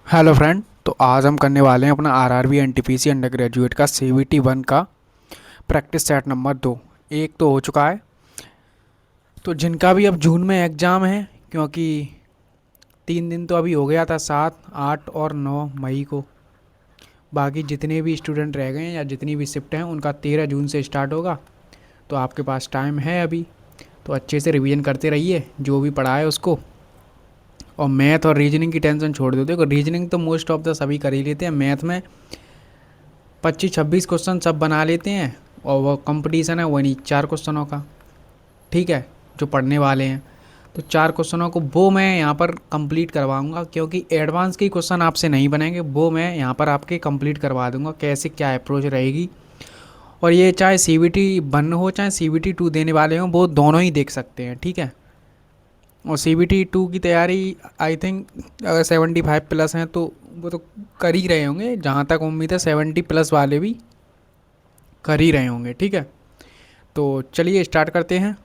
Hello friend. तो आज हम करने वाले हैं अपना आरआरबी एनटीपीसी अंडर ग्रेजुएट का सीवीटी 1 का प्रैक्टिस सेट नंबर 2। एक तो हो चुका है, तो जिनका भी अब जून में एग्ज़ाम है, क्योंकि 3 दिन तो अभी हो गया था, 7, 8 और 9 मई को। बाकी जितने भी स्टूडेंट रह गए हैं या जितनी भी शिफ्ट हैं उनका 13 जून से स्टार्ट होगा। तो आपके पास टाइम है अभी, तो अच्छे से रिवीजन करते रहिए जो भी पढ़ा है उसको। और मैथ और रीजनिंग की टेंशन छोड़ दो। देखो, रीजनिंग तो मोस्ट ऑफ द सभी कर ही लेते हैं। मैथ में 25-26 क्वेश्चन सब बना लेते हैं, और वो कंपटीशन है वो नहीं 4 क्वेश्चनों का। ठीक है, जो पढ़ने वाले हैं तो 4 क्वेश्चनों को वो मैं यहाँ पर कंप्लीट करवाऊँगा, क्योंकि एडवांस के क्वेश्चन आपसे नहीं बनेंगे, वो मैं यहाँ पर आपके कंप्लीट करवा दूँगा कैसे क्या अप्रोच रहेगी। और ये चाहे CBT 1 हो चाहे CBT 2 देने वाले हों, वो दोनों ही देख सकते हैं। ठीक है, और CBT 2 की तैयारी आई थिंक अगर 75+ हैं तो वो तो कर ही रहे होंगे। जहाँ तक उम्मीद है 70+ वाले भी कर ही रहे होंगे। ठीक है, तो चलिए स्टार्ट करते हैं।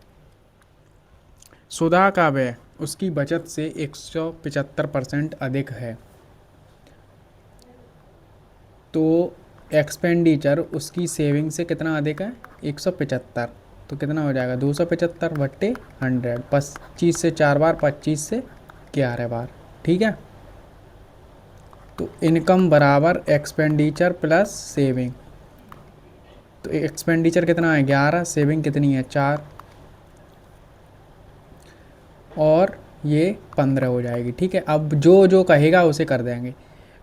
सुधा का व्यय उसकी बचत से 175% अधिक है, तो एक्सपेंडिचर उसकी सेविंग से कितना अधिक है? 175। तो कितना हो जाएगा? 275 बट्टे 100। 25 से 4 बार, 25 से 11 बार। ठीक है, तो इनकम बराबर एक्सपेंडिचर प्लस सेविंग। तो एक्सपेंडिचर कितना है? 11। सेविंग कितनी है? 4। और ये 15 हो जाएगी। ठीक है, अब जो जो कहेगा उसे कर देंगे।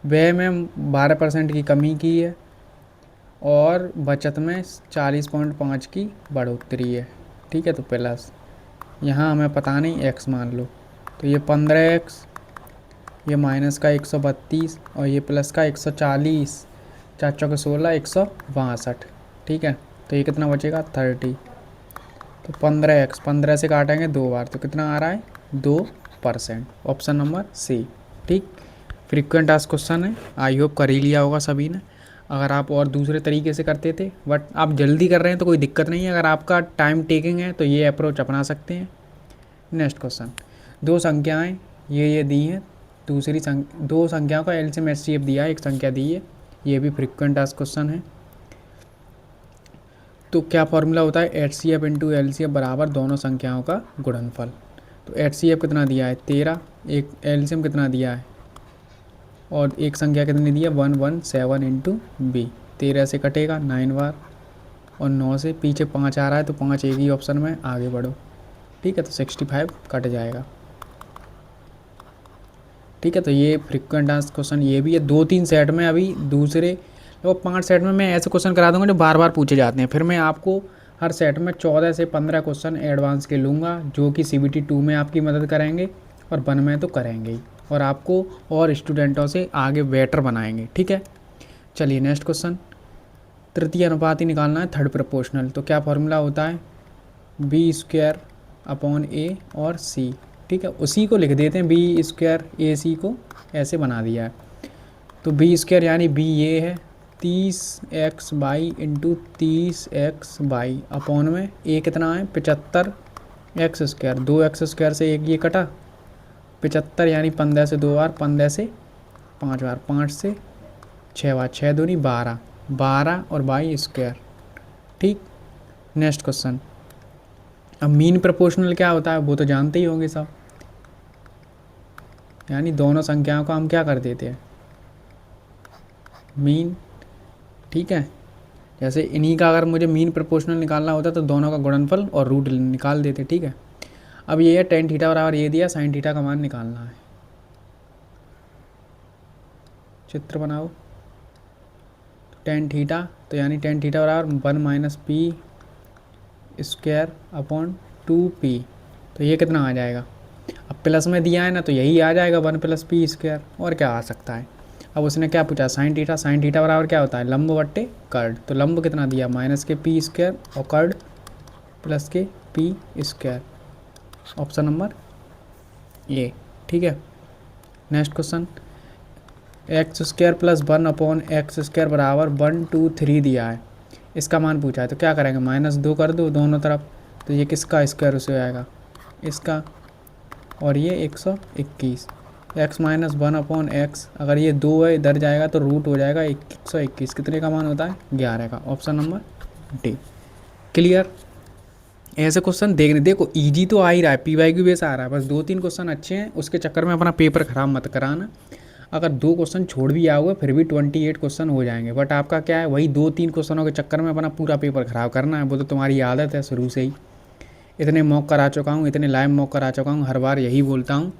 व्यय में 12% की कमी की है, और बचत में 40.5 की बढ़ोतरी है। ठीक है, तो प्लस यहाँ हमें पता नहीं, एक्स मान लो। तो ये 15x, ये माइनस का 132 और ये प्लस का 140। 4 चौके 16, 162। ठीक है, तो ये कितना बचेगा? 30। तो 15x, 15 से काटेंगे 2 बार, तो कितना आ रहा है? 2%। Option number C. ठीक, फ्रीक्वेंट आस्क क्वेश्चन है, आई होप कर ही लिया होगा सभी ने। अगर आप और दूसरे तरीके से करते थे, बट आप जल्दी कर रहे हैं तो कोई दिक्कत नहीं है। अगर आपका टाइम टेकिंग है तो ये अप्रोच अपना सकते हैं। नेक्स्ट क्वेश्चन, दो संख्याएं ये दी हैं। दो संख्याओं का एलसीएम एचसीएफ दिया है, एक संख्या दी है। ये भी फ्रीक्वेंट आस्क क्वेश्चन है। तो क्या फॉर्मूला होता है? H C F into L C F बराबर दोनों संख्याओं का गुणनफल। तो एच सी एफ कितना दिया है? 13। एक एल सी एम कितना दिया है? और एक संख्या कितनी दी है? 117 इंटू बी। 13 से कटेगा 9 बार, और 9 से पीछे 5 आ रहा है, तो 5 एक ही ऑप्शन में, आगे बढ़ो। ठीक है, तो 65 कट जाएगा। ठीक है, तो ये फ्रीक्वेंट आंसर क्वेश्चन ये भी है। 2-3 सेट में अभी दूसरे, तो 5 सेट में मैं ऐसे क्वेश्चन करा दूंगा जो बार बार पूछे जाते हैं। फिर मैं आपको हर सेट में 14 से 15 क्वेश्चन एडवांस के लूँगा, जो कि CBT 2 में आपकी मदद करेंगे, और 1 में तो करेंगे ही, और आपको और स्टूडेंटों से आगे बेटर बनाएंगे। ठीक है, चलिए नेक्स्ट क्वेश्चन। तृतीय अनुपाती निकालना है, थर्ड प्रपोर्शनल। तो क्या फॉर्मूला होता है? B²/A और C। ठीक है, उसी को लिख देते हैं, B² AC को ऐसे बना दिया है। तो B² यानी B ये है, 30x/, इंटू 30x/, अपॉन में A कितना है? 75x²। 2x² से एक ये कटा, 75 यानी 15 से 2 बार, 15 से 5 बार, 5 से 6 बार, 6 दूनी 12, 12 और 22²। ठीक, नेक्स्ट क्वेश्चन। अब मीन प्रोपोर्शनल क्या होता है वो तो जानते ही होंगे सब, यानी दोनों संख्याओं को हम क्या कर देते हैं? मीन। ठीक है, जैसे इन्हीं का अगर मुझे मीन प्रोपोर्शनल निकालना होता तो दोनों का गुणनफल और रूट निकाल देते। ठीक है, अब ये है tan थीटा बराबर ये दिया, sin थीटा का मान निकालना है। चित्र बनाओ। tan थीटा, तो यानी tan थीटा बराबर 1 - p²/2p। तो ये कितना आ जाएगा? अब प्लस में दिया है ना, तो यही आ जाएगा 1 + p²। और क्या आ सकता है? अब उसने क्या पूछा? sin theta. sin थीटा बराबर क्या होता है? लंब बट्टे कर्ड। तो लंब कितना दिया? -p² और curd +p²। Option number A. ठीक है, नेक्स्ट क्वेश्चन। x² + 1/x² बराबर 1, 2, 3 दिया है। इसका मान पूछा है, तो क्या करेंगे? -2 कर दो दोनों तरफ, तो ये किसका स्क्वायर उसे आएगा? इसका, और ये 121। एक्स माइनस 1/x, अगर ये 2 है इधर जाएगा तो रूट हो जाएगा 121, कितने का मान होता है 11 का, ऑप्शन नंबर डी। क्लियर। ऐसे क्वेश्चन देखने, देखो इजी तो आ ही रहा है, PYQ बेस आ रहा है, बस 2-3 क्वेश्चन अच्छे हैं, उसके चक्कर में अपना पेपर ख़राब मत कराना। अगर 2 क्वेश्चन छोड़ भी आओगे फिर भी 28 क्वेश्चन हो जाएंगे, बट आपका क्या है, वही 2-3 क्वेश्चनों के चक्कर में अपना पूरा पेपर ख़राब करना है, वो तो तुम्हारी आदत है शुरू से ही। इतने मॉक करा चुका हूँ, इतने लाइव मॉक करा चुका हूँ, हर बार यही बोलता हूँ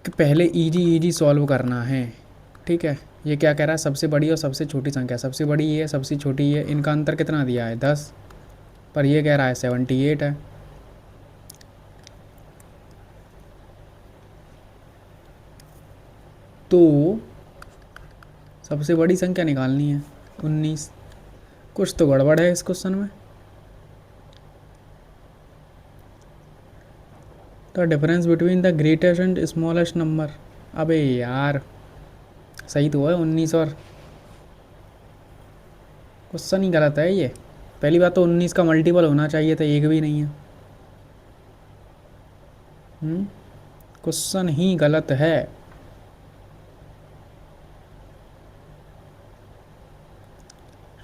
कि पहले इजी इजी सॉल्व करना है। ठीक है, ये क्या कह रहा है, सबसे बड़ी और सबसे छोटी संख्या, सबसे बड़ी ये है, सबसे छोटी ये, इनका अंतर कितना दिया है 10, पर ये कह रहा है 78 है। तो सबसे बड़ी संख्या निकालनी है 19। कुछ तो गड़बड़ है इस क्वेश्चन में। The difference between the greatest and smallest number, अबे यार सही तो है 19 और, क्वेश्चन ही गलत है ये। पहली बात तो 19 का मल्टीपल होना चाहिए था, एक भी नहीं है। क्वेश्चन ही गलत है।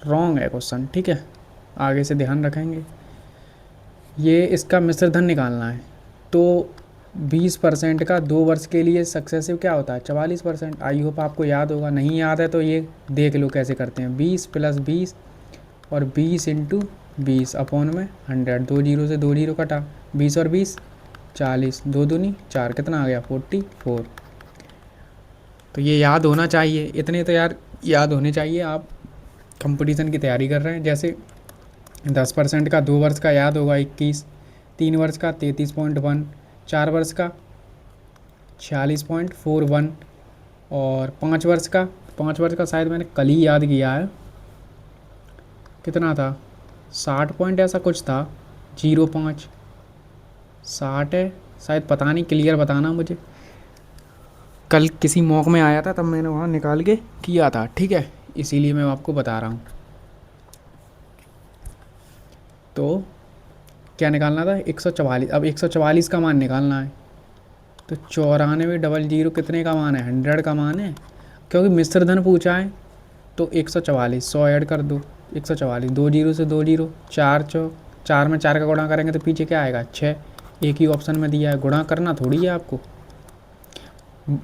रॉन्ग है क्वेश्चन, ठीक है, आगे से ध्यान रखेंगे। ये इसका मिश्र धन निकालना है, तो 20% का 2 वर्ष के लिए सक्सेसिव क्या होता है 44%। आई होप आपको याद होगा, नहीं याद है तो ये देख लो कैसे करते हैं। 20 + 20 और 20 × 20 अपॉन में 100, 2 जीरो से 2 जीरो कटा, 20 और 20 40, 2 दूनी 4, कितना आ गया 44। तो ये याद होना चाहिए, इतने तो यार याद होने चाहिए। आप कंपटीशन की तैयारी कर रहे हैं, जैसे 10% का 2 वर्ष का याद होगा 21, 3 वर्ष का 33.1, 4 वर्ष का 46.41 और 5 वर्ष का शायद मैंने कल ही याद किया है, कितना था 60 पॉइंट ऐसा कुछ था, 05 60 है शायद, पता नहीं, क्लियर बताना मुझे। कल किसी मॉक में आया था तब मैंने वहाँ निकाल के किया था, ठीक है, इसीलिए मैं आपको बता रहा हूँ। तो क्या निकालना था 144, अब 144 का मान निकालना है। तो 9400 कितने का मान है 100 का मान है, क्योंकि मिश्र धन पूछा है। तो 144 100 ऐड कर दो, 144, 2 जीरो से 2 जीरो, 4 में 4 का गुणा करेंगे तो पीछे क्या आएगा 6, एक ही ऑप्शन में दिया है, गुणा करना थोड़ी है आपको।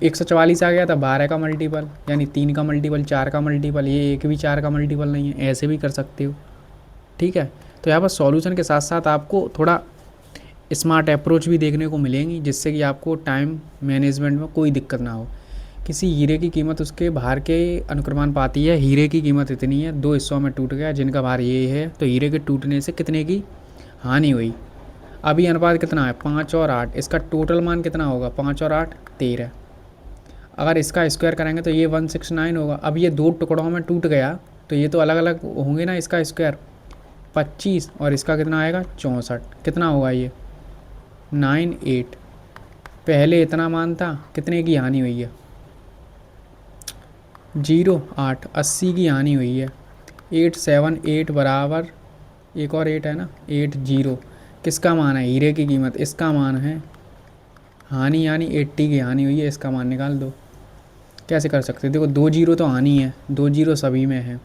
144 आ गया था 12 का मल्टीपल, यानी 3 का मल्टीपल, 4 का मल्टीपल, ये एक भी 4 का मल्टीपल नहीं है, ऐसे भी कर सकते हो। ठीक है, तो यहाँ पर सॉल्यूशन के साथ साथ आपको थोड़ा स्मार्ट अप्रोच भी देखने को मिलेंगी, जिससे कि आपको टाइम मैनेजमेंट में कोई दिक्कत ना हो। किसी हीरे की कीमत उसके भार के अनुक्रमान पाती है, हीरे की कीमत इतनी है, 2 हिस्सों में टूट गया जिनका भार ये है, तो हीरे के टूटने से कितने की हानि हुई। अभी अनुपात कितना है 5 और 8, इसका टोटल मान कितना होगा 5 और 8 13। अगर इसका स्क्वायर करेंगे तो ये 169 होगा। अब ये 2 टुकड़ों में टूट गया तो ये तो अलग अलग होंगे ना, इसका स्क्वायर 25 और इसका कितना आएगा 64, कितना होगा ये 98। पहले इतना मान था, कितने की हानि हुई है 08, 80 की हानि हुई है। 878 बराबर एक और 8 है ना 80, किसका मान है हीरे की कीमत, इसका मान है हानि, यानी 80 की हानि हुई है, इसका मान निकाल दो। कैसे कर सकते हैं, देखो 2 जीरो तो हानि है, 2 जीरो सभी में है।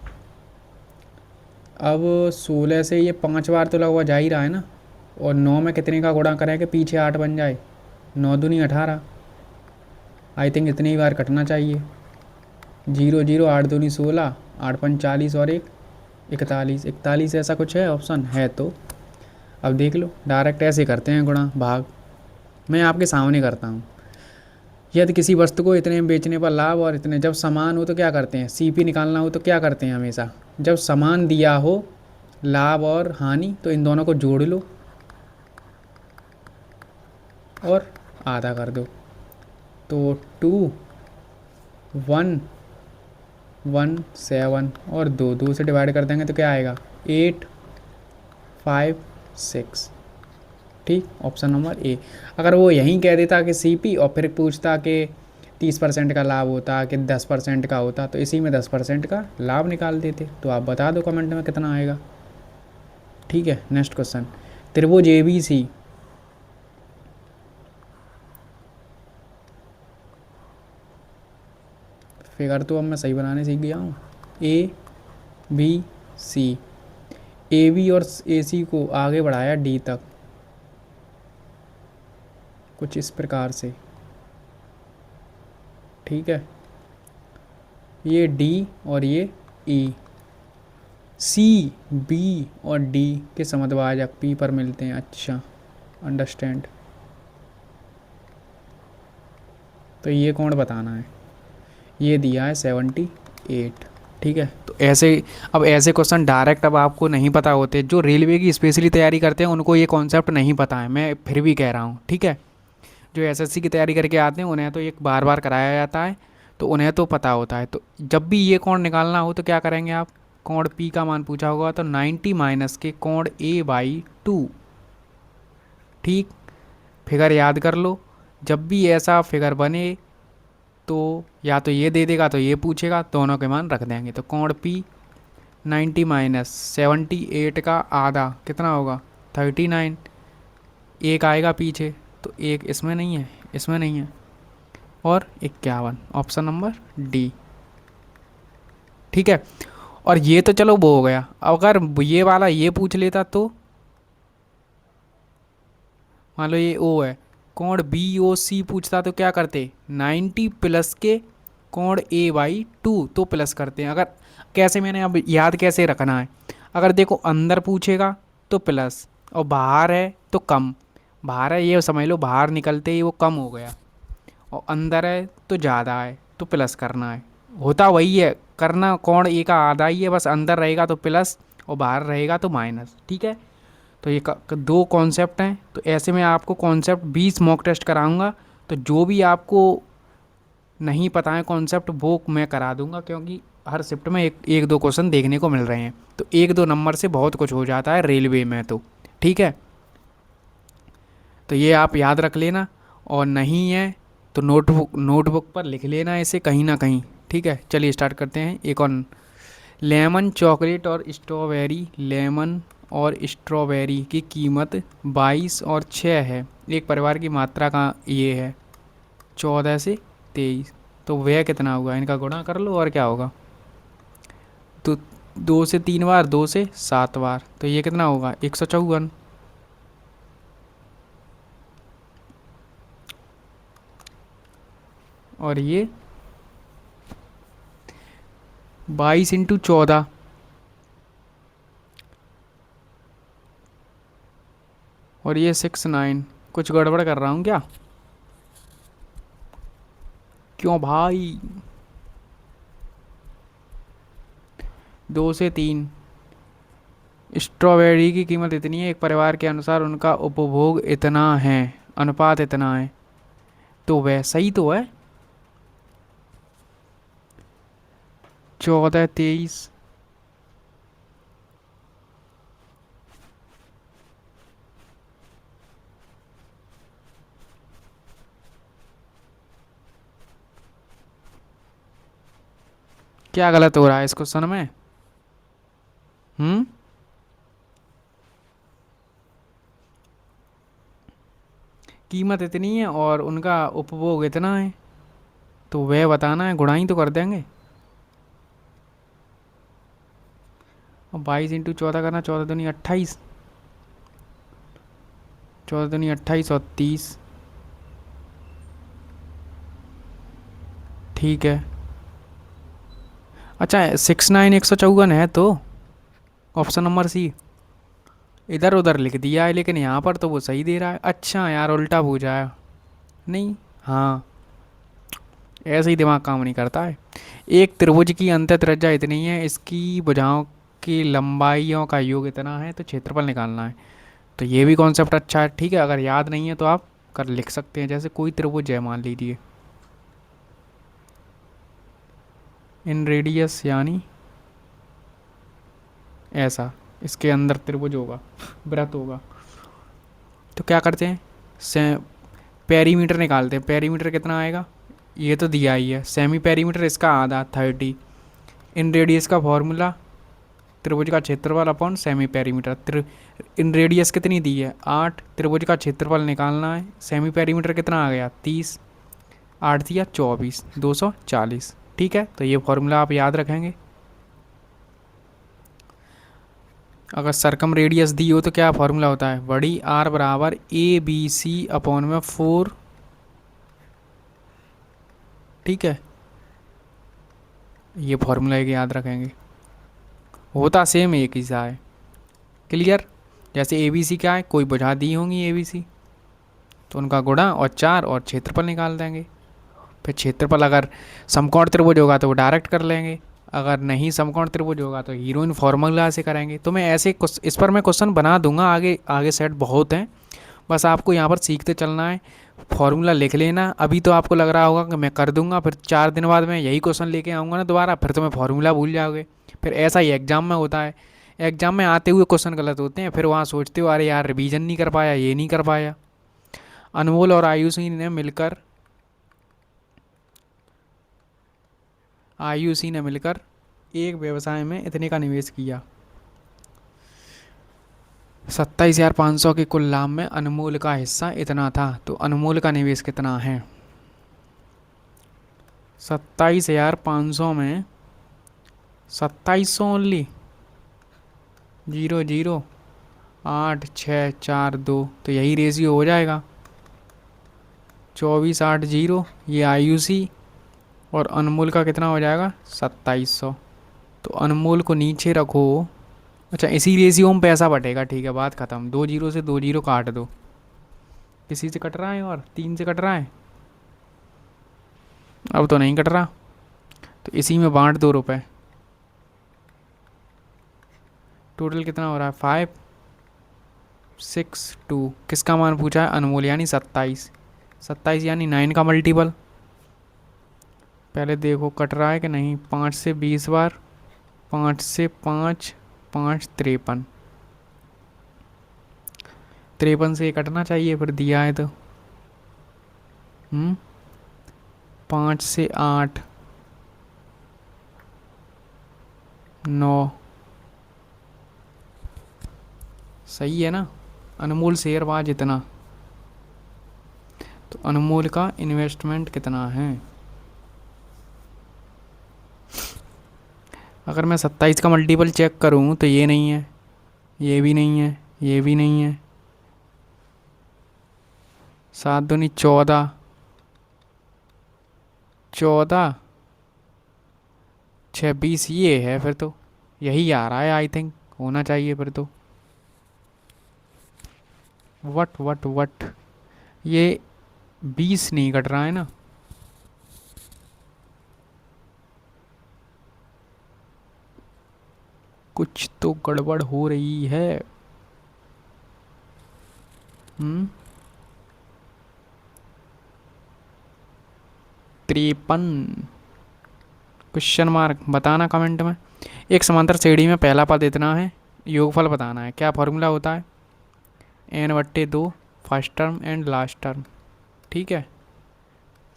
अब 16 से ये 5 बार तो लगभग जा ही रहा है ना, और 9 में कितने का गुणा करें कि पीछे 8 बन जाए, 9 दूनी 18, आई थिंक इतनी ही बार कटना चाहिए। 0 0 8 दूनी 16, 8 5 40 और 1 41, ऐसा कुछ है ऑप्शन है तो। अब देख लो डायरेक्ट ऐसे करते हैं गुणा भाग, मैं आपके सामने करता हूँ। यदि किसी वस्तु को इतने में बेचने पर लाभ और इतने, जब समान हो तो क्या करते हैं, CP निकालना हो तो क्या करते हैं हमेशा, जब समान दिया हो लाभ और हानि तो इन दोनों को जोड़ लो और आधा कर दो। तो 2 1 1 7 और 2 से डिवाइड कर देंगे तो क्या आएगा 8 5 6, ठीक, ऑप्शन नंबर ए। अगर वो यहीं कह देता कि CP और फिर पूछता कि 30% का लाभ होता कि 10% का होता, तो इसी में 10% का लाभ निकाल देते। तो आप बता दो कमेंट में कितना आएगा। ठीक है, नेक्स्ट क्वेश्चन, त्रिभुज ABC फिगर तो अब मैं सही बनाने सीख गया हूँ। A B C, A B और ए सी को आगे बढ़ाया डी तक, कुछ इस प्रकार से, ठीक है। ये डी और ये ई, सी बी और डी के समद्वाजक पी पर मिलते हैं। अच्छा, अंडरस्टैंड। तो ये कोण बताना है, ये दिया है 78, ठीक है। तो ऐसे, अब ऐसे क्वेश्चन डायरेक्ट अब आपको नहीं पता होते, जो रेलवे की स्पेशली तैयारी करते हैं उनको ये कॉन्सेप्ट नहीं पता है, मैं फिर भी कह रहा हूँ, ठीक है। जो एसएससी की तैयारी करके आते हैं उन्हें तो एक बार बार कराया जाता है, तो उन्हें तो पता होता है। तो जब भी ये कोण निकालना हो तो क्या करेंगे आप, कोण पी का मान पूछा होगा तो 90 माइनस के कोण A/2, ठीक। फिगर याद कर लो, जब भी ऐसा फिगर बने तो या तो ये दे देगा तो ये पूछेगा, दोनों के मान रख देंगे। तो कोण पी 90 माइनस 78 का आधा कितना होगा 39, एक आएगा पीछे तो एक इसमें नहीं है, इसमें नहीं है, और 51, ऑप्शन नंबर डी, ठीक है। और ये तो चलो वो हो गया, अगर ये वाला ये पूछ लेता तो, मान लो ये ओ है, कोण बी ओ सी पूछता तो क्या करते, 90 प्लस के कोण A/2 तो प्लस करते हैं। अगर कैसे, मैंने अब याद कैसे रखना है, अगर देखो अंदर पूछेगा तो प्लस, और बाहर है तो कम, बाहर है ये समझ लो बाहर निकलते ही वो कम हो गया, और अंदर है तो ज़्यादा है तो प्लस करना है, होता वही है करना, कोण ए का आधा ही है, बस अंदर रहेगा तो प्लस और बाहर रहेगा तो माइनस, ठीक है। तो ये दो कॉन्सेप्ट हैं, तो ऐसे में आपको कॉन्सेप्ट 20 मॉक टेस्ट कराऊंगा, तो जो भी आपको नहीं पता है कॉन्सेप्ट वो मैं करा दूंगा, क्योंकि हर शिफ्ट में एक दो क्वेश्चन देखने को मिल रहे हैं, तो एक दो नंबर से बहुत कुछ हो जाता है रेलवे में, तो ठीक है। तो ये आप याद रख लेना, और नहीं है तो नोटबुक पर लिख लेना इसे कहीं ना कहीं, ठीक है। चलिए स्टार्ट करते हैं। एक और लेमन चॉकलेट और स्ट्रॉबेरी, लेमन और स्ट्रॉबेरी की कीमत 22 और 6 है, एक परिवार की मात्रा का ये है 14 से 23, तो वह कितना होगा, इनका गुणा कर लो और क्या होगा, तो 2 से 3 बार, 2 से 7 बार, तो ये कितना होगा 154, और ये 22 इंटू 14, और ये 69, कुछ गड़बड़ कर रहा हूँ क्या, क्यों भाई, 2 से 3, स्ट्रॉबेरी की कीमत इतनी है, एक परिवार के अनुसार उनका उपभोग इतना है, अनुपात इतना है, तो वैसा ही तो है 14 23, क्या गलत हो रहा है इस क्वेश्चन में, हम्म। कीमत इतनी है और उनका उपभोग इतना है, तो वह बताना है, गुणा ही तो कर देंगे। और 22 इंटू 14 करना, 14 दूनी 28, 14 दूनी 28 और 30, ठीक है। अच्छा 69 154 है, तो ऑप्शन नंबर सी, इधर उधर लिख दिया है लेकिन यहाँ पर तो वो सही दे रहा है। अच्छा यार उल्टा पूछा है, नहीं, हाँ ऐसे ही दिमाग काम नहीं करता है। एक त्रिभुज की अंतः त्रिज्या इतनी है, इसकी भुजाओं की लंबाइयों का योग इतना है, तो क्षेत्रफल निकालना है। तो ये भी कॉन्सेप्ट अच्छा है, ठीक है। अगर याद नहीं है तो आप कर लिख सकते हैं, जैसे कोई त्रिभुज है मान लीजिए, इन रेडियस यानी ऐसा, इसके अंदर त्रिभुज होगा, वृत्त होगा, तो क्या करते हैं, से पेरीमीटर निकालते हैं। पेरीमीटर कितना आएगा, ये तो दिया ही है, सेमी पेरीमीटर इसका आधा 30, इन रेडियस का फॉर्मूला त्रिभुज का क्षेत्रफल अपॉन सेमी पेरीमीटर, इन रेडियस कितनी दी है 8, त्रिभुज का क्षेत्रफल निकालना है, सेमी पेरीमीटर कितना आ गया 30, 8 दिया 24, 240, ठीक है, तो ये फॉर्मूला आप याद रखेंगे। अगर सरकम रेडियस दी हो तो क्या फॉर्मूला होता है, बड़ी आर बराबर ए बी सी अपॉन में 4। ठीक है, ये फॉर्मूला एक याद रखेंगे, होता सेम एक ही सा है। क्लियर। जैसे ए बी सी क्या है, कोई बुझा दी होंगी ए बी सी, तो उनका गुणा और 4 और क्षेत्रफल निकाल देंगे। फिर क्षेत्रफल अगर समकोण त्रिभुज होगा तो वो डायरेक्ट कर लेंगे, अगर नहीं समकोण त्रिभुज होगा तो हीरोइन फार्मूला से करेंगे। तो मैं ऐसे इस पर मैं क्वेश्चन बना दूंगा, आगे आगे सेट बहुत हैं, बस आपको यहाँ पर सीखते चलना है। फॉर्मूला लिख लेना। अभी तो आपको लग रहा होगा कि मैं कर दूंगा, फिर 4 दिन बाद मैं यही क्वेश्चन लेके आऊँगा ना दोबारा, फिर तो मैं फार्मूला भूल जाओगे। फिर ऐसा ही एग्जाम में होता है, एग्जाम में आते हुए क्वेश्चन गलत होते हैं, फिर वहाँ सोचते हो अरे यार रिवीजन नहीं कर पाया, ये नहीं कर पाया। अनमोल और आयुषी ने मिलकर एक व्यवसाय में इतने का निवेश किया। 27,500 के कुल लाभ में अनमोल का हिस्सा इतना था, तो अनमोल का निवेश कितना है। 27,500 में 2700 ओनली, 0,0,8,6,4,2, तो यही रेशियो हो जाएगा। 24,8,0 ये आयुषी, और अनमोल का कितना हो जाएगा 2700। तो अनमोल को नीचे रखो। अच्छा, इसी रेशियो में पैसा बटेगा, ठीक है, बात ख़त्म। 2 जीरो से 2 जीरो काट दो। किसी से कट रहा है और 3 से कट रहा है, अब तो नहीं कट रहा, तो इसी में बांट दो रुपए। टोटल कितना हो रहा है 5,6,2। किसका मान पूछा है, अनमोल, यानी 27। 27 यानी 9 का मल्टीपल। पहले देखो कट रहा है कि नहीं। 5 से 20 बार, 5 से 5, 5 53। 53 से ये कटना चाहिए, फिर दिया है तो 5 से 8, 9, सही है ना। अनमोल शेयर बाज इतना, तो अनमोल का इन्वेस्टमेंट कितना है। अगर मैं 27 का मल्टीपल चेक करूं तो ये नहीं है, ये भी नहीं है, ये भी नहीं है। 7 दूनी 14, 14, 26 ये है, फिर तो यही आ रहा है, आई थिंक होना चाहिए फिर तो। वट वट वट, ये 20 नहीं कट रहा है ना। कुछ तो गड़बड़ हो रही है। 53, क्वेश्चन मार्क, बताना कमेंट में। एक समांतर श्रेणी में पहला पद इतना है, योगफल बताना है। क्या फॉर्मूला होता है, n/2 first term and last term, ठीक है,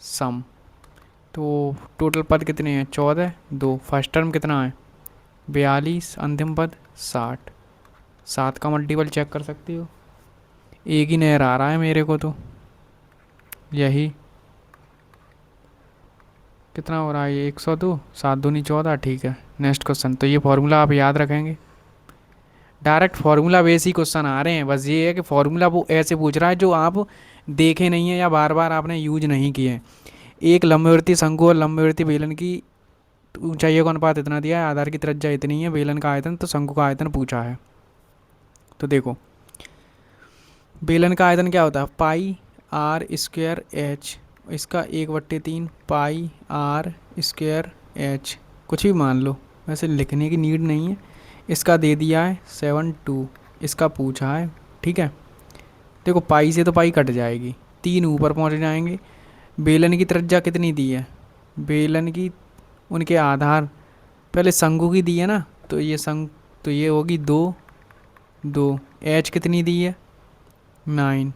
सम। तो टोटल पद कितने हैं 14, 2 फर्स्ट टर्म कितना है 42, अंतिम पद 60। 7 का मल्टीपल चेक कर सकती हो, एक ही नहर आ रहा है मेरे को तो, यही कितना हो रहा है ये 102, 7 दूनी 14, ठीक है। नेक्स्ट क्वेश्चन, तो ये फॉर्मूला आप याद रखेंगे, डायरेक्ट फार्मूला बेस ही क्वेश्चन आ रहे हैं। बस ये है कि फार्मूला वो ऐसे पूछ रहा है जो आप देखे नहीं है या बार बार आपने यूज नहीं किए हैं। एक लंबवर्ती शंकु और लंबवर्ती बेलन की ऊंचाई का अनुपात इतना दिया है, आधार की त्रिज्या इतनी है, बेलन का आयतन, तो शंकु का आयतन पूछा है। तो देखो बेलन का आयतन क्या होता है, पाई आर स्क्वायर एच, इसका 1/3 पाई आर स्क्वायर एच, कुछ भी मान लो, वैसे लिखने की नीड नहीं है। इसका दे दिया है 7/2, इसका पूछा है, ठीक है। देखो पाई से तो पाई कट जाएगी, 3 ऊपर पहुंच जाएंगे। बेलन की त्रिज्या कितनी दी है, बेलन की उनके आधार पहले शंकु की दी है ना, तो ये तो ये होगी 2, 2। एच कितनी दी है 9,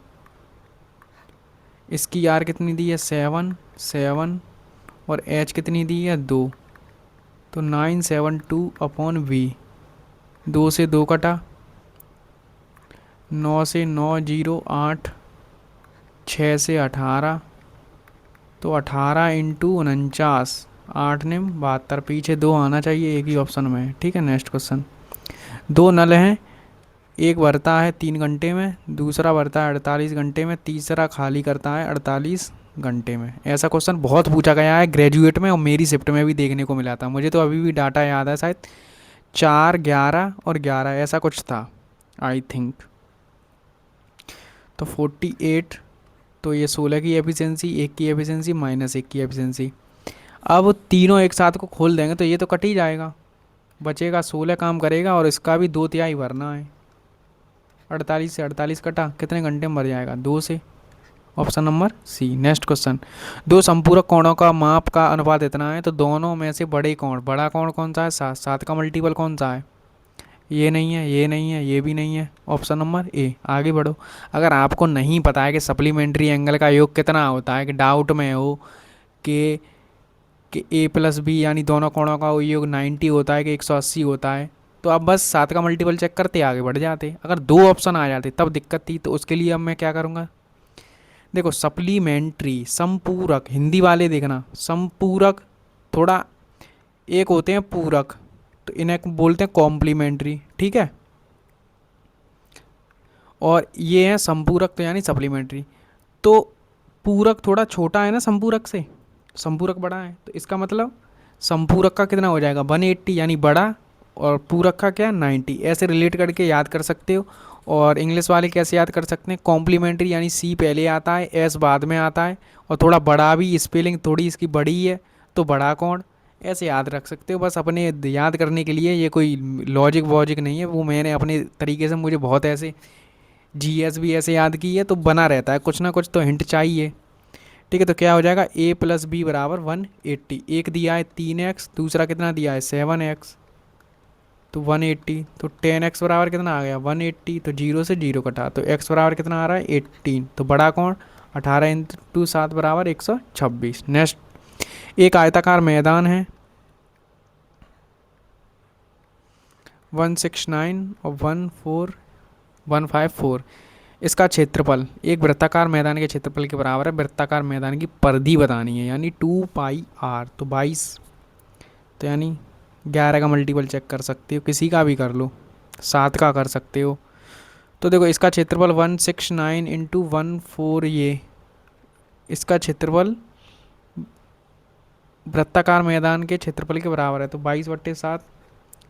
इसकी आर कितनी दी है 7, 7, और एच कितनी दी है 2, तो 972/V। 2 से 2 कटा, 9 से 9, 0, 8, 6 से 18, तो 18 × 49, 8 निम 72, पीछे 2 आना चाहिए, एक ही ऑप्शन में है। ठीक है, नेक्स्ट क्वेश्चन। 2 नल हैं, एक भरता है 3 घंटे में, दूसरा भरता है 48 घंटे में, तीसरा खाली करता है 48 घंटे में। ऐसा क्वेश्चन बहुत पूछा गया है ग्रेजुएट में, और मेरी शिफ्ट में भी देखने को मिला था। मुझे तो अभी भी डाटा याद है, शायद 4, 11 और 11 ऐसा कुछ था आई थिंक। तो 48, तो ये 16 की एफिशिएंसी, 1 की एफिशिएंसी, -1 की एफिशिएंसी। अब तीनों एक साथ को खोल देंगे तो ये तो कट ही जाएगा, बचेगा 16 काम करेगा, और इसका भी 2/3 भरना है। 48 से 48 कटा, कितने घंटे में भर जाएगा? 2 से। Option number C. Next question. दो संपूरक कोणों का माप का अनुपात इतना है, तो दोनों में से बड़े कोण, बड़ा कोण कौन सा है? 7। 7 का मल्टीपल कौन सा है? ये नहीं है, ये नहीं है, ये भी नहीं है। Option number A. आगे बढ़ो। अगर आपको नहीं पता है कि सप्लीमेंट्री एंगल का योग कितना होता है, कि डाउट में हो कि ए प्लस बी यानी दोनों कोणों का योग 90 होता है कि 180 होता है, तो आप बस 7 का मल्टीपल चेक करते आगे बढ़ जाते। अगर 2 ऑप्शन आ जाते तब दिक्कत थी, तो उसके लिए अब मैं क्या करूँगा, देखो सप्लीमेंट्री, संपूरक, हिंदी वाले देखना, संपूरक थोड़ा, एक होते हैं पूरक, तो इन्हें बोलते हैं कॉम्प्लीमेंट्री। ठीक है, और ये है संपूरक, तो यानी सप्लीमेंट्री। तो पूरक थोड़ा छोटा है ना संपूरक से, संपूरक बड़ा है, तो इसका मतलब संपूरक का कितना हो जाएगा? 180 यानी बड़ा, और पूरक का क्या? 90। ऐसे रिलेट करके याद कर सकते हो। और इंग्लिश वाले कैसे याद कर सकते हैं? कॉम्प्लीमेंट्री यानी सी पहले आता है, एस बाद में आता है, और थोड़ा बड़ा भी, स्पेलिंग थोड़ी इसकी बड़ी है, तो बड़ा कौन, ऐसे याद रख सकते हो। बस अपने याद करने के लिए, ये कोई लॉजिक वॉजिक नहीं है, वो मैंने अपने तरीके से, मुझे बहुत ऐसे जीएस भी ऐसे याद की है, तो बना रहता है, कुछ ना कुछ तो हिंट चाहिए। ठीक है, तो क्या हो जाएगा? a प्लस बी बराबर 180। एक दिया है 3x, दूसरा कितना दिया है? 7x, तो 180। तो 10x बराबर कितना आ गया? 180। तो 0 से 0 कटा, तो x बराबर कितना आ रहा है? 18। तो बड़ा कौन? 18 इंटू 7 बराबर 126। नेक्स्ट। एक आयताकार मैदान है, 169 और 15154। इसका क्षेत्रफल एक वृत्ताकार मैदान के क्षेत्रफल के बराबर है। वृत्ताकार मैदान की परिधि बतानी है, यानी 2πr, तो 22। तो यानी 11 का मल्टीपल चेक कर सकते हो, किसी का भी कर लो, 7 का कर सकते हो। तो देखो इसका क्षेत्रफल 169 इंटू 14, ये इसका क्षेत्रफल वृत्ताकार मैदान के क्षेत्रफल के बराबर है, तो 22/7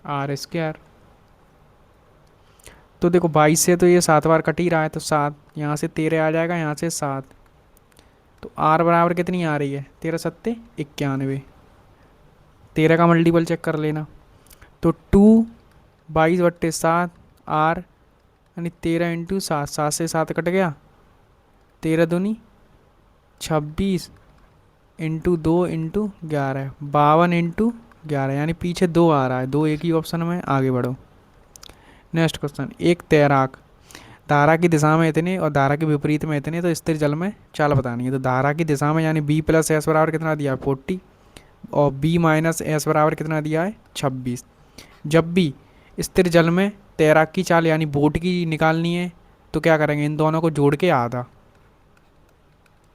r²। तो देखो 22 से तो ये 7 बार कट ही रहा है, तो 7 यहाँ से 13 आ जाएगा, यहाँ से 7, तो r बराबर कितनी आ रही है? 13 सत्ते 91। 13 का मल्टीपल चेक कर लेना, तो 22/7 r, यानी 13 इंटू 7, 7 से 7 कट गया, 13 दूनी 26 इंटू 2 इंटू 11, 52 इंटू 11, यानी पीछे 2 आ रहा है, 2 एक ही ऑप्शन में। आगे बढ़ो। Next question. एक तैराक धारा की दिशा में इतने और धारा के विपरीत में इतने, तो स्थिर जल में चाल बतानी है। तो धारा की दिशा में यानी b प्लस एस बराबर कितना दिया है? 40, और b माइनस एस बराबर कितना दिया है? 26। जब भी स्थिर जल में तैराक की चाल यानी बोट की निकालनी है, तो क्या करेंगे? इन दोनों को जोड़ के आधा,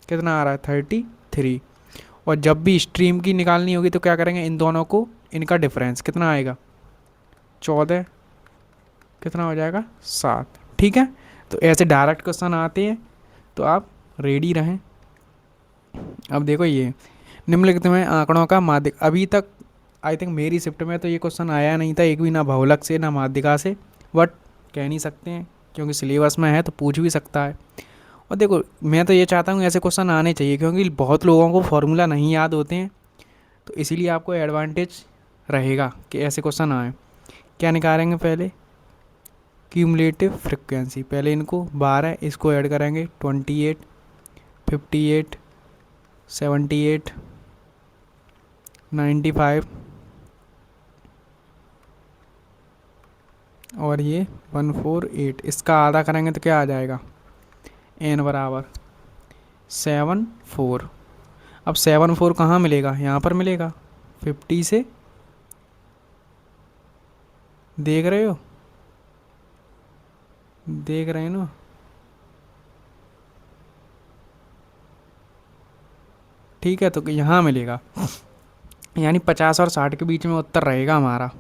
कितना आ रहा है? 33। और जब भी स्ट्रीम की निकालनी होगी, तो क्या करेंगे? इन दोनों को, इनका डिफरेंस कितना आएगा? 14, कितना हो जाएगा? 7। ठीक है, तो ऐसे डायरेक्ट क्वेश्चन आते हैं, तो आप रेडी रहें। अब देखो ये निम्नलिखित में आंकड़ों का माध्यक, अभी तक आई थिंक मेरी शिफ्ट में तो ये क्वेश्चन आया नहीं था एक भी, ना बहुलक से ना माध्यिका से, बट कह नहीं सकते हैं क्योंकि सिलेबस में है, तो पूछ भी सकता है। और देखो मैं तो ये चाहता हूँ ऐसे क्वेश्चन आने चाहिए, क्योंकि बहुत लोगों को फॉर्मूला नहीं याद होते हैं, तो इसीलिए आपको एडवांटेज रहेगा कि ऐसे क्वेश्चन आए। क्या निकालेंगे पहले? क्यूमुलेटिव फ्रिक्वेंसी, पहले इनको 12, इसको ऐड करेंगे 28, 58, 78, 95 और ये 148। इसका आधा करेंगे तो क्या आ जाएगा? n बराबर 74। अब 74 कहाँ मिलेगा? यहाँ पर मिलेगा 50 से, देख रहे हो, देख रहे हैं ना? ठीक है, तो यहाँ मिलेगा। यानी 50 और 60 के बीच में उत्तर रहेगा हमारा।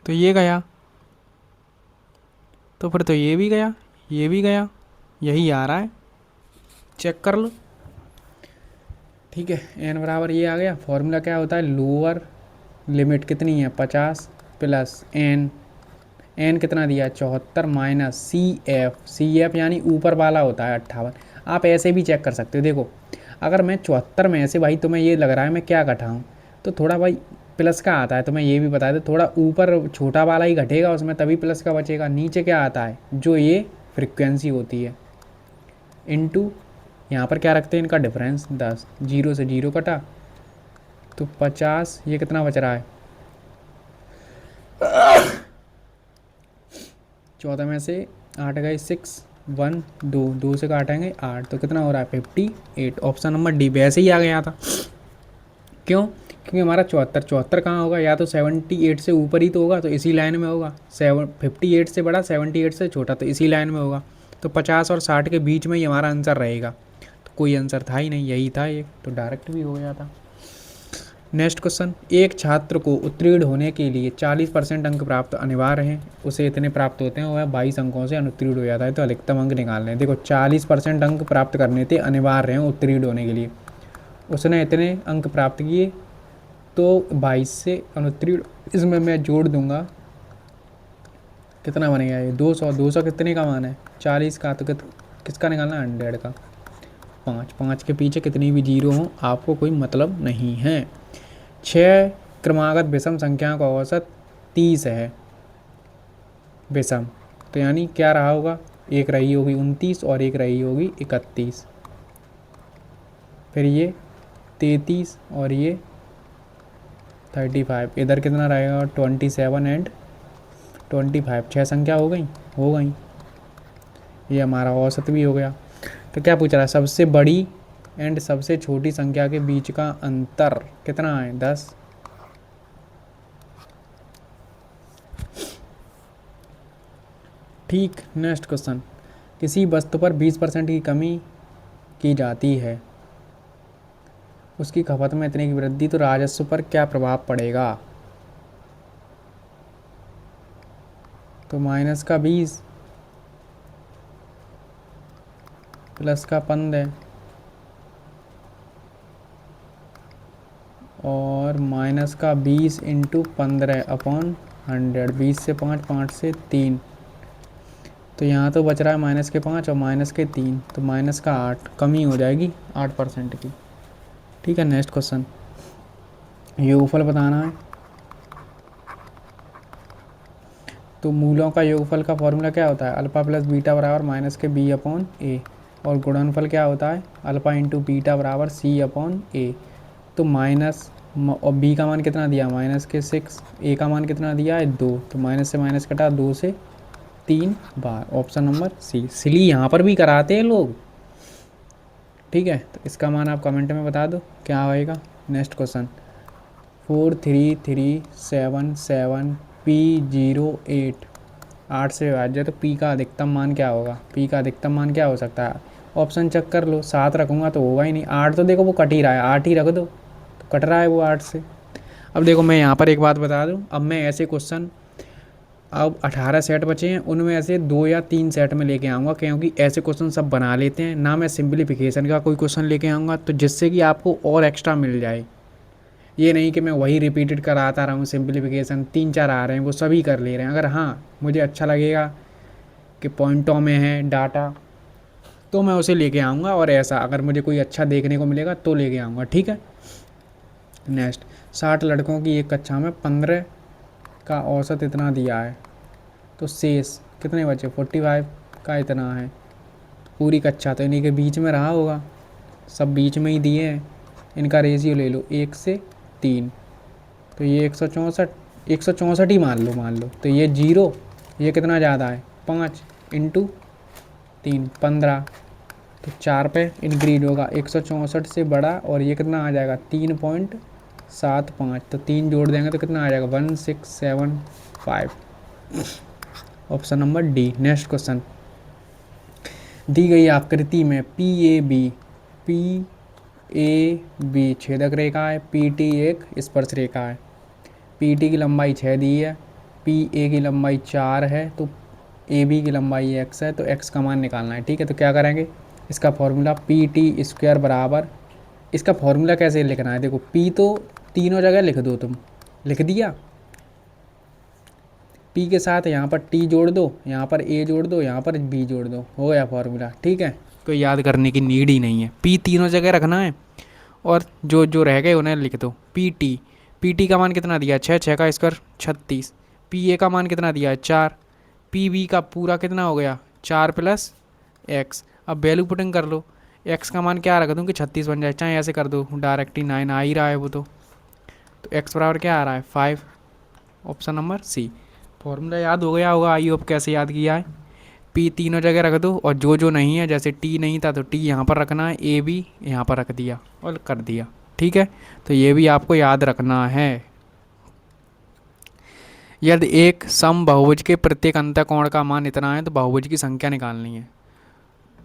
तो ये गया, तो फिर तो ये भी गया, ये भी गया, यही आ रहा है, चेक कर लो। ठीक है, एन बराबर ये आ गया। फॉर्मूला क्या होता है, लोअर लिमिट कितनी है 50 प्लस एन, एन कितना दिया 74 माइनस सी एफ यानी ऊपर वाला होता है 58। आप ऐसे भी चेक कर सकते हो, देखो अगर मैं 74 में ऐसे भाई तुम्हें ये लग रहा है मैं क्या घटाऊँ, तो थोड़ा भाई प्लस का आता है, तो मैं ये भी बता दूँ थोड़ा ऊपर छोटा वाला ही घटेगा उसमें, तभी प्लस का बचेगा। नीचे क्या आता है, जो ये फ्रिक्वेंसी होती है इनटू यहाँ पर क्या रखते हैं इनका डिफरेंस 10, जीरो से जीरो कटा तो 50, ये कितना बच रहा है 14 में से 8 गए 6 1 2, 2 से काटेंगे 8, तो कितना हो रहा है 58। ऑप्शन नंबर डी वैसे ही आ गया था। क्यों, क्योंकि हमारा 74 कहाँ होगा, या तो 78 से ऊपर ही तो होगा, तो इसी लाइन में होगा। 58 से बड़ा 78 से छोटा, तो इसी लाइन में होगा। तो 50 और 60 के बीच में ही हमारा आंसर रहेगा। तो कोई आंसर था ही नहीं, यही था ये, तो डायरेक्ट भी हो गया था। नेक्स्ट क्वेश्चन, एक छात्र को उत्तीर्ण होने के लिए 40% अंक प्राप्त अनिवार्य हैं, उसे इतने प्राप्त होते हैं, वह 22 अंकों से अनुत्तीर्ण हो जाता है, तो अधिकतम अंक निकालने हैं। देखो 40% अंक प्राप्त करने थे, अनिवार्य हैं उत्तीर्ण होने के लिए, उसने इतने अंक प्राप्त किए, तो 22 से अनुत्तीर्ण, इसमें मैं जोड़ दूंगा कितना बनेगा ये 200, 200 कितने का मान है 40 का, तो किसका निकालना 100 का। 5 के पीछे कितनी भी जीरो हों आपको कोई मतलब नहीं है। 6 क्रमागत विषम संख्याओं का औसत 30 है विषम, तो यानी क्या रहा होगा, एक रही होगी 29 और एक रही होगी 31, फिर ये 33 और ये 35, इधर कितना रहेगा 27 एंड 25, 6 संख्या हो गई, ये हमारा औसत भी हो गया। तो क्या पूछ रहा है, सबसे बड़ी एंड सबसे छोटी संख्या के बीच का अंतर कितना है 10। ठीक, नेक्स्ट क्वेश्चन, किसी वस्तु पर 20% की कमी की जाती है, उसकी खपत में इतने की वृद्धि, तो राजस्व पर क्या प्रभाव पड़ेगा, तो माइनस का 20 प्लस का 15 और माइनस का 20 इंटू 15 अपॉन 100, 20 से 5, 5 से 3, तो यहाँ तो बच रहा है माइनस के 5 और माइनस के 3, तो माइनस का 8, कमी हो जाएगी 8% की। ठीक है, नेक्स्ट क्वेश्चन, योगफल बताना है। तो मूलों का योगफल का फॉर्मूला क्या होता है, अल्फ़ा प्लस बीटा बराबर माइनस के बी अपॉन ए, और गुणनफल क्या होता है, अल्फ़ा इंटू बीटा बराबर सी अपॉन ए। तो माइनस और बी का मान कितना दिया माइनस के 6, ए का मान कितना दिया है 2, तो माइनस से माइनस कटा 2 से 3 बार, ऑप्शन नंबर सी। सिली यहाँ पर भी कराते हैं लोग। ठीक है, तो इसका मान आप कमेंट में बता दो क्या आएगा। नेक्स्ट क्वेश्चन, 4337 P08, 8 से विभाज्य, तो P का अधिकतम मान क्या होगा, P का अधिकतम मान क्या हो सकता है, ऑप्शन चेक कर लो। 7 रखूँगा तो होगा ही नहीं, 8 तो देखो वो कट ही रहा है, 8 ही रख दो, तो कट रहा है वो 8 से। अब देखो मैं यहाँ पर एक बात बता दूँ, अब मैं ऐसे क्वेश्चन, अब 18 सेट बचे हैं, उनमें से 2 या 3 सेट में लेके आऊँगा, क्योंकि ऐसे क्वेश्चन सब बना लेते हैं ना। मैं सिंप्लीफिकेशन का कोई क्वेश्चन लेके आऊँगा, तो जिससे कि आपको और एक्स्ट्रा मिल जाए, ये नहीं कि मैं वही रिपीटेड कराता रहा हूँ। सिंप्लीफिकेशन 3-4 आ रहे हैं, वो सभी कर ले रहे हैं। अगर हाँ मुझे अच्छा लगेगा कि पॉइंटों में है डाटा, तो मैं उसे लेके आऊँगा, और ऐसा अगर मुझे कोई अच्छा देखने को मिलेगा तो लेके आऊँगा। ठीक है, नेक्स्ट, 60 लड़कों की एक कक्षा में 15 का औसत इतना दिया है, तो शेष कितने बचे 45 का इतना है, पूरी कक्षा तो इन्हीं के बीच में रहा होगा, सब बीच में ही दिए हैं। इनका रेशियो ले लो 1 से 3, तो ये 164 ही मान लो, तो ये 0, ये कितना ज़्यादा है 5 इंटू 3 15, तो 4 पे इंक्रीज होगा, 164 से बड़ा, और ये कितना आ जाएगा 3.75, तो 3 जोड़ देंगे तो कितना आ जाएगा 1675, option number D. Next question, दी गई आकृति में पी ए बी छेदक रेखा है, पी टी एक स्पर्श रेखा है। पी टी की लंबाई 6 दी है, पी ए की लंबाई 4 है, तो ए बी की लंबाई x है, तो x का मान निकालना है। ठीक है, तो क्या करेंगे, इसका फॉर्मूला पी टी स्क्वायर बराबर, इसका फॉर्मूला कैसे लिखना है, देखो p तो तीनों जगह लिख दो, तुम लिख दिया, p के साथ यहाँ पर t जोड़ दो, यहाँ पर a जोड़ दो, यहाँ पर b जोड़ दो, हो गया फॉर्मूला। ठीक है, कोई याद करने की नीड ही नहीं है, p तीनों जगह रखना है और जो जो रह गए उन्हें लिख दो। पी टी का मान कितना दिया है, 6, 6 का स्क्वायर 36। पी ए का मान कितना दिया है, 4। पी बी का पूरा कितना हो गया, 4 प्लस एक्स। अब वैल्यू पुटिंग कर लो, एक्स का मान क्या रख दूँ कि 36 बन जाए, चाहे ऐसे कर दो, डायरेक्ट ही 9 आ ही रहा है वो तो एक्स बराबर क्या आ रहा है, 5। ऑप्शन नंबर सी। फॉर्मूला याद हो गया होगा, आई होप कैसे याद किया है। पी तीनों जगह रख दो और जो जो नहीं है, जैसे टी नहीं था तो टी यहाँ पर रखना है, ए बी यहाँ पर रख दिया और कर दिया। ठीक है, तो ये भी आपको याद रखना है। यदि एक सम बहुभुज के प्रत्येक अंतःकोण का मान इतना है तो बहुभुज की संख्या निकालनी है।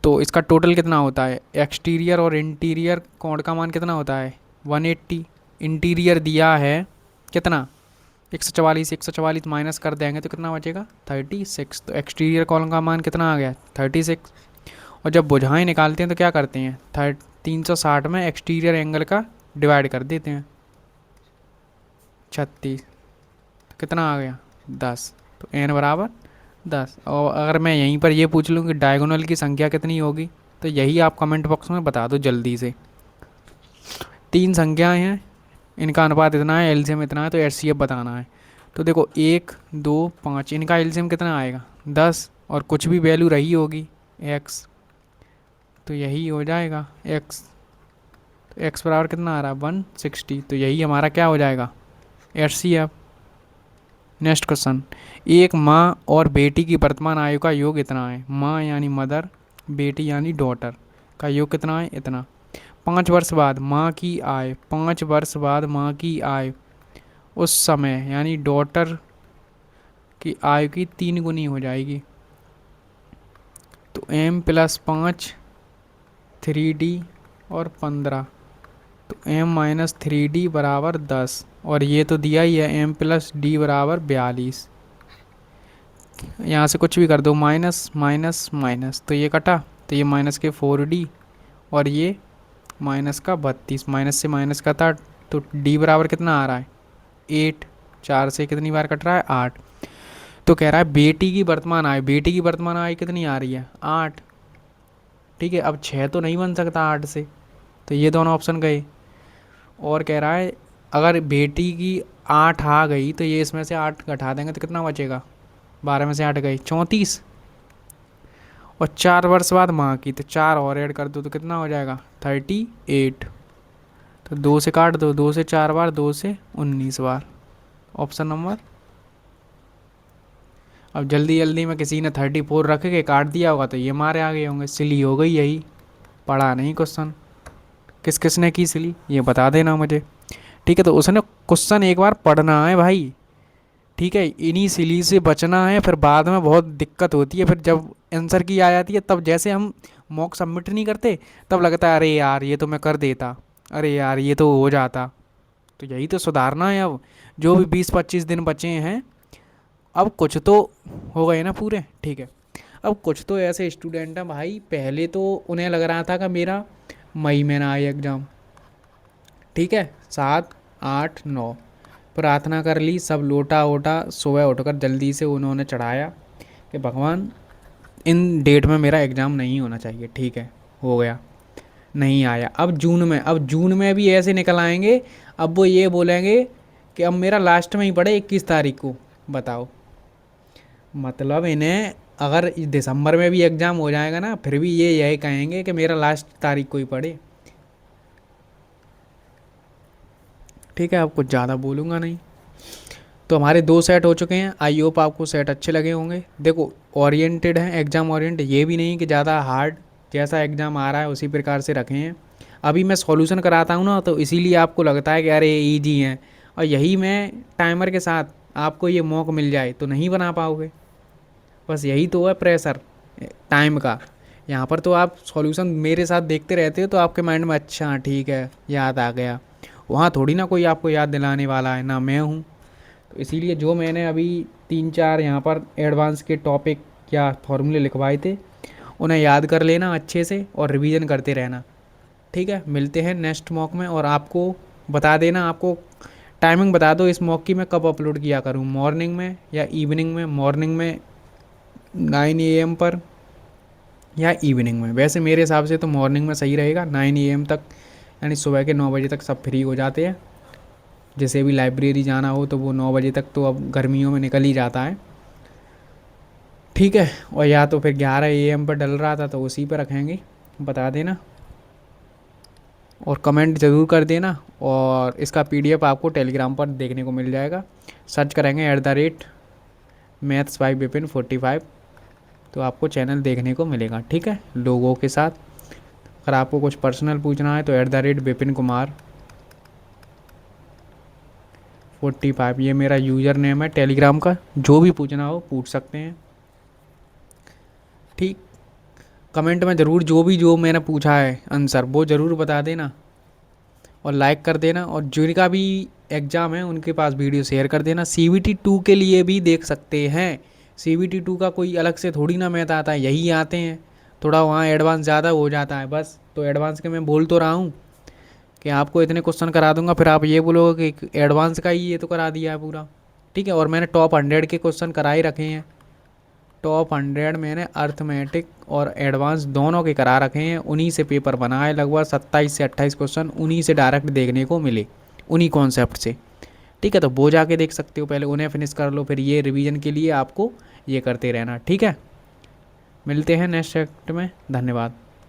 तो इसका टोटल कितना होता है, एक्सटीरियर और इंटीरियर कोण का मान कितना होता है, 180। इंटीरियर दिया है कितना, 144, 144 माइनस कर देंगे तो कितना बचेगा, 36। तो एक्सटीरियर कॉलम का मान कितना आ गया, 36। और जब बुझाएँ निकालते हैं तो क्या करते हैं, 360 में एक्सटीरियर एंगल का डिवाइड कर देते हैं, 36, तो कितना आ गया, 10। तो n बराबर 10। और अगर मैं यहीं पर ये पूछ लूँ कि डायगोनल की संख्या कितनी होगी, तो यही आप कमेंट बॉक्स में बता दो जल्दी से। 3 संख्याएं हैं, इनका अनुपात इतना है, एलसीएम इतना है, तो एचसीएफ बताना है। तो देखो 1, 2, 5, इनका एलसीएम कितना आएगा, 10, और कुछ भी वैल्यू रही होगी x, तो यही हो जाएगा x। तो x बराबर कितना आ रहा है, 160। तो यही हमारा क्या हो जाएगा, एचसीएफ। नेक्स्ट क्वेश्चन, एक माँ और बेटी की वर्तमान आयु का योग इतना है। माँ यानी मदर, बेटी यानी डॉटर का योग कितना है, इतना। 5 वर्ष बाद माँ की आय, 5 वर्ष बाद माँ की आय उस समय यानी डॉटर की आयु की 3 गुनी हो जाएगी। तो m+5 3d और 15, तो m-3d बराबर 10, और ये तो दिया ही है m+d बराबर 42। यहाँ से कुछ भी कर दो, माइनस माइनस माइनस, तो ये कटा, तो ये माइनस के 4d और ये माइनस का 32, माइनस से माइनस का था, तो d बराबर कितना आ रहा है, 8। 4 से कितनी बार कट रहा है, 8। तो कह रहा है बेटी की वर्तमान आय, बेटी की वर्तमान आय कितनी आ रही है, 8। ठीक है, अब 6 तो नहीं बन सकता 8 से, तो ये दोनों ऑप्शन गए। और कह रहा है अगर बेटी की 8 आ गई तो ये इसमें से 8 घटा देंगे तो कितना बचेगा, 12 में से 8 गई 34। और 4 वर्ष बाद माँ की, तो 4 और ऐड कर दो तो कितना हो जाएगा, 38। तो 2 से काट दो, 2 से 4 बार, 2 से 19 बार। ऑप्शन नंबर, अब जल्दी जल्दी में किसी ने 34 रख के काट दिया होगा तो ये मारे आ गए होंगे, सिली हो गई यही, पढ़ा नहीं क्वेश्चन। किस किस ने की सिली ये बता देना मुझे। ठीक है, तो उसने क्वेश्चन एक बार पढ़ना है भाई। ठीक है, इन्हीं सिली से बचना है, फिर बाद में बहुत दिक्कत होती है, फिर जब आंसर की आ जाती है तब जैसे हम मॉक सबमिट नहीं करते तब लगता है अरे यार ये तो मैं कर देता, अरे यार ये तो हो जाता। तो यही तो सुधारना है। अब जो भी 20-25 दिन बचे हैं, अब कुछ तो हो गए ना पूरे। ठीक है, अब कुछ तो ऐसे स्टूडेंट हैं भाई, पहले तो उन्हें लग रहा था कि मेरा मई में ना आए एग्ज़ाम। ठीक है, 7, 8, 9 प्रार्थना कर ली, सब लोटा वोटा सुबह उठकर जल्दी से उन्होंने चढ़ाया कि भगवान इन डेट में मेरा एग्ज़ाम नहीं होना चाहिए। ठीक है, हो गया, नहीं आया। अब जून में भी ऐसे निकल आएंगे। अब वो ये बोलेंगे कि अब मेरा लास्ट में ही पड़े 21 तारीख को। बताओ, मतलब इन्हें अगर दिसंबर में भी एग्ज़ाम हो जाएगा ना, फिर भी ये यही कहेंगे कि मेरा लास्ट तारीख को ही पड़े। ठीक है, अब कुछ ज़्यादा बोलूँगा नहीं। तो हमारे 2 सेट हो चुके हैं, आई होप आपको सेट अच्छे लगे होंगे। देखो ओरिएंटेड है, एग्ज़ाम ओरिएंटेड, ये भी नहीं कि ज़्यादा हार्ड, जैसा एग्ज़ाम आ रहा है उसी प्रकार से रखे हैं। अभी मैं सॉल्यूशन कराता हूँ ना, तो इसीलिए आपको लगता है कि अरे ईजी हैं, और यही मैं टाइमर के साथ आपको ये मौका मिल जाए तो नहीं बना पाओगे। बस यही तो है प्रेशर टाइम का, यहाँ पर तो आप सॉल्यूशन मेरे साथ देखते रहते हो तो आपके माइंड में अच्छा ठीक है याद आ गया, वहाँ थोड़ी ना कोई आपको याद दिलाने वाला है, ना मैं हूँ। तो इसीलिए जो मैंने अभी 3-4 यहाँ पर एडवांस के टॉपिक या फॉर्मूले लिखवाए थे उन्हें याद कर लेना अच्छे से और रिवीजन करते रहना। ठीक है, मिलते हैं नेक्स्ट मॉक में। और आपको बता देना, आपको टाइमिंग बता दो इस मॉक की मैं कब अपलोड किया करूँ, मॉर्निंग में या इवनिंग में। मॉर्निंग में 9 AM पर या इवनिंग में। वैसे मेरे हिसाब से तो मॉर्निंग में सही रहेगा, 9 AM तक, यानी सुबह के 9 बजे तक सब फ्री हो जाते हैं। जैसे भी लाइब्रेरी जाना हो तो वो 9 बजे तक तो अब गर्मियों में निकल ही जाता है। ठीक है, और या तो फिर 11 AM पर डल रहा था तो उसी पर रखेंगे, बता देना और कमेंट ज़रूर कर देना। और इसका PDF आपको टेलीग्राम पर देखने को मिल जाएगा, सर्च करेंगे @maths by Bipin45 तो आपको चैनल देखने को मिलेगा। ठीक है, लोगों के साथ। अगर आपको कुछ पर्सनल पूछना है तो @BipinKumar45 ये मेरा यूज़र नेम है टेलीग्राम का, जो भी पूछना हो पूछ सकते हैं। ठीक, कमेंट में ज़रूर जो मैंने पूछा है आंसर वो ज़रूर बता देना और लाइक कर देना। और जिनका भी एग्ज़ाम है उनके पास वीडियो शेयर कर देना। CBT 2 के लिए भी देख सकते हैं। CBT 2 का कोई अलग से थोड़ी ना मैथ आता है, यही आते हैं, थोड़ा वहाँ एडवांस ज़्यादा हो जाता है बस। तो एडवांस के मैं बोल तो रहा हूँ कि आपको इतने क्वेश्चन करा दूंगा, फिर आप ये बोलोगे कि एडवांस का ही ये तो करा दिया है पूरा। ठीक है, और मैंने टॉप 100 के क्वेश्चन करा ही रखे हैं। टॉप 100 मैंने अर्थमेटिक और एडवांस दोनों के करा रखे हैं, उन्हीं से पेपर बना है। लगभग 27 से 28 क्वेश्चन उन्हीं से डायरेक्ट देखने को मिले, उन्हीं कॉन्सेप्ट से। ठीक है, तो वो जाके देख सकते हो, पहले उन्हें फिनिश कर लो, फिर ये रिवीजन के लिए आपको ये करते रहना। ठीक है, मिलते हैं नेक्स्ट सेक्ट में, धन्यवाद।